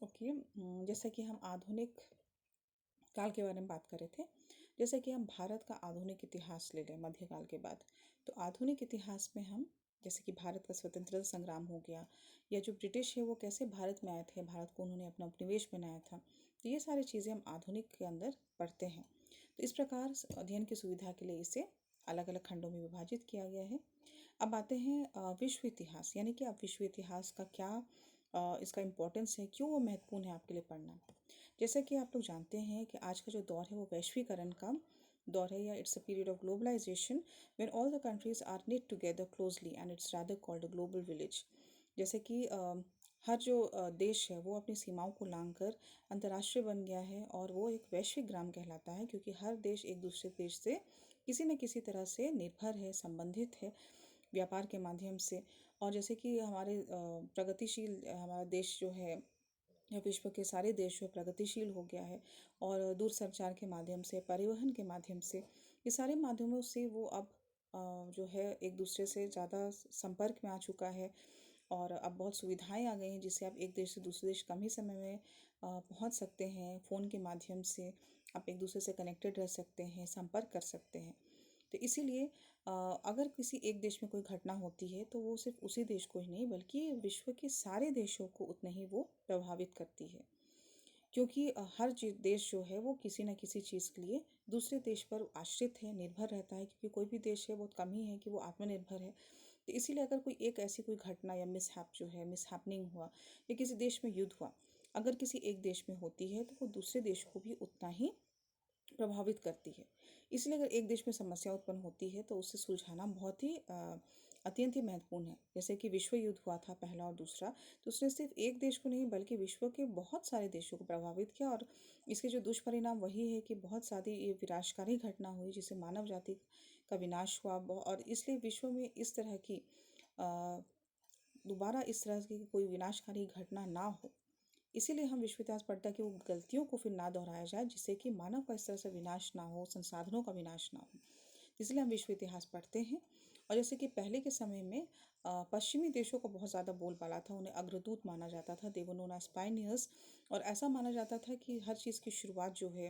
Okay. जैसा कि हम आधुनिक काल के बारे में बात कर रहे थे, जैसे कि हम भारत का आधुनिक इतिहास ले लें मध्यकाल के बाद, तो आधुनिक इतिहास में हम जैसे कि भारत का स्वतंत्रता संग्राम हो गया, या जो ब्रिटिश है वो कैसे भारत में आए थे, भारत को उन्होंने अपना उपनिवेश बनाया था, तो ये सारी चीज़ें हम आधुनिक के अंदर पढ़ते हैं। तो इस प्रकार अध्ययन की सुविधा के लिए इसे अलग अलग खंडों में विभाजित किया गया है। अब आते हैं विश्व इतिहास, यानी कि अब विश्व इतिहास का क्या इसका इम्पोर्टेंस है, क्यों वो महत्वपूर्ण है आपके लिए पढ़ना। जैसा कि आप लोग जानते हैं कि आज का जो दौर है वो वैश्वीकरण का दौर है, या it's a period of globalization when all the countries are knit together closely and it's rather called a global village. जैसे कि हर जो देश है वो अपनी सीमाओं को लांघकर अंतर्राष्ट्रीय बन गया है, और वो एक वैश्विक ग्राम कहलाता है, क्योंकि हर देश एक दूसरे देश से किसी न किसी तरह से निर्भर है, संबंधित है व्यापार के माध्यम से। और जैसे कि हमारे प्रगतिशील हमारा देश जो है, या विश्व के सारे देश जो प्रगतिशील हो गया है, और दूरसंचार के माध्यम से, परिवहन के माध्यम से, ये सारे माध्यमों से वो अब जो है एक दूसरे से ज़्यादा संपर्क में आ चुका है। और अब बहुत सुविधाएं आ गई हैं जिससे आप एक देश से दूसरे देश कम ही समय में पहुंच सकते हैं। फ़ोन के माध्यम से आप एक दूसरे से कनेक्टेड रह सकते हैं, संपर्क कर सकते हैं। तो इसीलिए अगर किसी एक देश में कोई घटना होती है तो वो सिर्फ उसी देश को ही नहीं बल्कि विश्व के सारे देशों को उतना ही वो प्रभावित करती है, क्योंकि हर देश जो है वो किसी न किसी चीज़ के लिए दूसरे देश पर आश्रित है, निर्भर रहता है, क्योंकि कोई भी देश है बहुत कम ही है कि वो आत्मनिर्भर है। तो इसीलिए अगर कोई एक ऐसी कोई घटना या मिसहैप जो है, मिसहैपनिंग हुआ, या किसी देश में युद्ध हुआ, अगर किसी एक देश में होती है तो वो दूसरे देश को भी उतना ही प्रभावित करती है। इसलिए अगर एक देश में समस्या उत्पन्न होती है तो उसे सुलझाना बहुत ही अत्यंत ही महत्वपूर्ण है। जैसे कि विश्व युद्ध हुआ था पहला और दूसरा, तो उसने सिर्फ एक देश को नहीं बल्कि विश्व के बहुत सारे देशों को प्रभावित किया, और इसके जो दुष्परिणाम वही है कि बहुत सारी ये विनाशकारी घटना हुई जिससे मानव जाति का विनाश हुआ। और इसलिए विश्व में इस तरह की दोबारा इस तरह की कोई विनाशकारी घटना ना हो, इसीलिए हम विश्व इतिहास पढ़ते हैं कि वो गलतियों को फिर ना दोहराया जाए, जिससे कि मानव का इस तरह से विनाश ना हो, संसाधनों का विनाश ना हो। इसलिए हम विश्व इतिहास पढ़ते हैं। और जैसे कि पहले के समय में पश्चिमी देशों का बहुत ज़्यादा बोलबाला था, उन्हें अग्रदूत माना जाता था, दे वर नोन एज पायनियर्स। और ऐसा माना जाता था कि हर चीज़ की शुरुआत जो है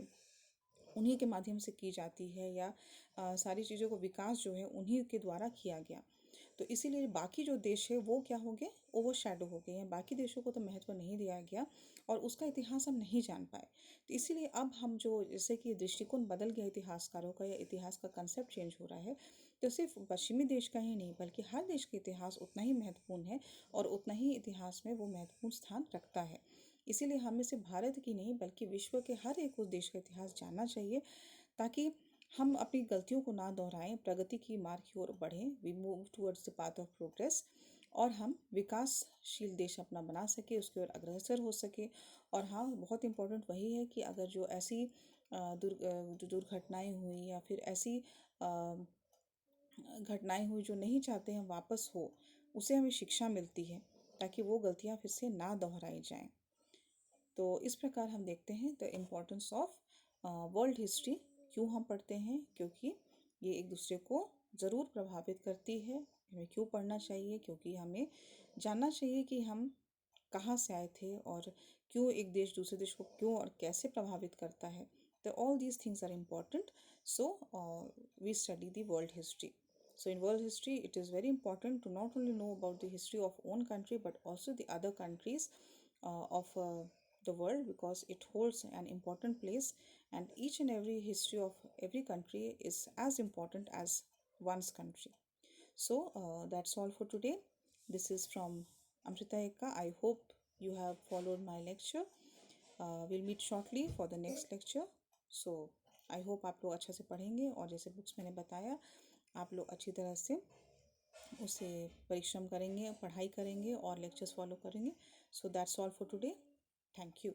उन्हीं के माध्यम से की जाती है, या सारी चीज़ों को विकास जो है उन्हीं के द्वारा किया गया। तो इसीलिए बाकी जो देश है वो क्या हो गए, ओवर शैडो हो गए हैं, बाकी देशों को तो महत्व नहीं दिया गया और उसका इतिहास हम नहीं जान पाए। तो इसीलिए अब हम जो जैसे कि दृष्टिकोण बदल गया इतिहासकारों का, या इतिहास का कंसेप्ट चेंज हो रहा है, तो सिर्फ पश्चिमी देश का ही नहीं बल्कि हर देश का इतिहास उतना ही महत्वपूर्ण है, और उतना ही इतिहास में वो महत्वपूर्ण स्थान रखता है। इसीलिए हमें सिर्फ भारत की नहीं बल्कि विश्व के हर एक उस देश का इतिहास जानना चाहिए, ताकि हम अपनी गलतियों को ना दोहराएं, प्रगति की मार्ग की ओर बढ़ें, we move towards the path of progress, और हम विकासशील देश अपना बना सके, उसकी ओर अग्रसर हो सके। और हाँ, बहुत इम्पोर्टेंट वही है कि अगर जो ऐसी जो दुर्घटनाएं हुई, या फिर ऐसी घटनाएं हुई जो नहीं चाहते हैं वापस हो, उसे हमें शिक्षा मिलती है ताकि वो गलतियां फिर से ना दोहराई जाएं। तो इस प्रकार हम देखते हैं the importance of world history. क्यों हम पढ़ते हैं, क्योंकि ये एक दूसरे को ज़रूर प्रभावित करती है। हमें क्यों पढ़ना चाहिए, क्योंकि हमें जानना चाहिए कि हम कहाँ से आए थे, और क्यों एक देश दूसरे देश को क्यों और कैसे प्रभावित करता है। तो all these things are important, so we study the world history. So in world history, it is very important to not only know about the history of own country but also the other countries of the world, because it holds an important place, and each and every history of every country is as important as one's country. So that's all for today. This is from Amrita Ekka. I hope you have followed my lecture. We'll meet shortly for the next lecture. So I hope आप लोग अच्छे से पढ़ेंगे, और जैसे books मैंने बताया आप लोग अच्छी तरह से उसे परिश्रम करेंगे, पढ़ाई करेंगे और लेक्चर्स फॉलो करेंगे. So that's all for today. Thank you.